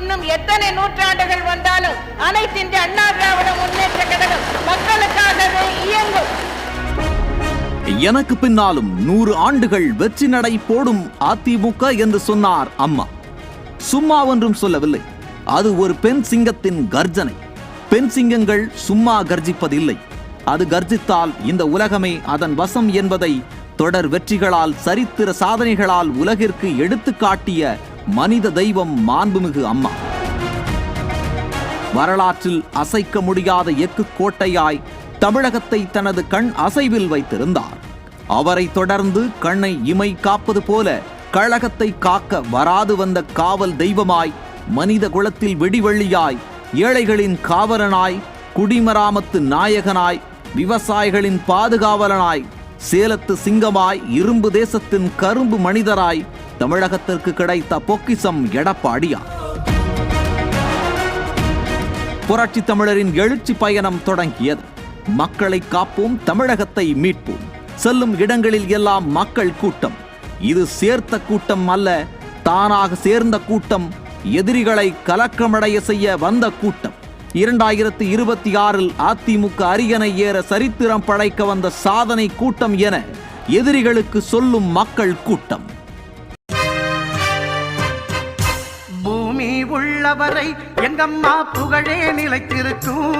இன்னும் எத்தனை நூற்றாண்டுகள் வந்தாலும் அனைத்திந்திய அண்ணா திராவிட முன்னேற்ற கழகம் மக்களுக்காகவே இயங்கும். எனக்கு பின்னாலும் 100 ஆண்டுகள் வெற்றி நடை போடும் அதிமுக என்று சொன்னார் அம்மா. சும்மா ஒன்றும் சொல்லவில்லை. அது ஒரு பெண் சிங்கத்தின் கர்ஜனை. பெண் சிங்கங்கள் சும்மா கர்ஜிப்பதில்லை. அது கர்ஜித்தால் இந்த உலகமே அதன் வசம் என்பதை தொடர் வெற்றிகளால், சரித்திர சாதனைகளால் உலகிற்கு எடுத்து காட்டிய மனித தெய்வம் மாண்புமிகு அம்மா. வரலாற்றில் அசைக்க முடியாத எக்கு கோட்டையாய் தமிழகத்தை தனது கண் அசைவில் வைத்திருந்தார். அவரை தொடர்ந்து கண்ணை இமை காப்பது போல கழகத்தை காக்க வராது வந்த காவல் தெய்வமாய், மனித குலத்தில் வெடிவெள்ளியாய், ஏழைகளின் காவலனாய், குடிமராமத்து நாயகனாய், விவசாயிகளின் பாதுகாவலனாய், சேலத்து சிங்கமாய், இரும்பு தேசத்தின் கரும்பு மனிதராய் தமிழகத்திற்கு கிடைத்த பொக்கிசம் எடப்பாடியார். புரட்சி தமிழரின் எழுச்சி பயணம் தொடங்கியது. மக்களை காப்போம், தமிழகத்தை மீட்போம். செல்லும் இடங்களில் எல்லாம் மக்கள் கூட்டம். இது சேர்த்த கூட்டம் அல்ல, தானாக சேர்ந்த கூட்டம். எதிரிகளை கலக்கமடைய செய்ய வந்த கூட்டம். 2026 அதிமுக அரியணை ஏற சரித்திரம் படைக்க வந்த சாதனை கூட்டம் என எதிரிகளுக்கு சொல்லும் மக்கள் கூட்டம். பூமி உள்ளவரை எங்கம்மா புகழே நிலைத்திருக்கும்.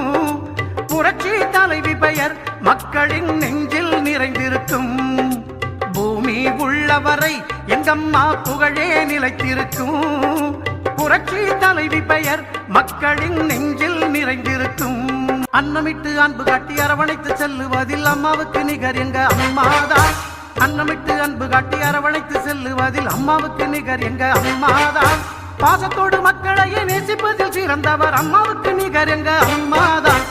புரட்சி தலைவி பெயர் மக்களின் நெஞ்சில் நிறைந்திருக்கும். பூமி உள்ளவரை எங்கம்மா புகழே நிலைத்திருக்கும். புரட்சி தலைவி பெயர் மக்களின் நெஞ்சில் நிறைந்திருக்கும். அன்னமிட்டு அன்பு காட்டி அரவணைத்து செல்லுவதில் அம்மாவுக்கு நிகர் எங்க அம்மாதான். அன்னமிட்டு அன்பு காட்டி அரவணைத்து செல்லுவதில் அம்மாவுக்கு நிகர் எங்க அம்மாதான். பாசத்தோடு மக்களையே நேசிப்பதில் சிறந்தவர் அம்மாவுக்கு நிகர் எங்க அம்மாதான்.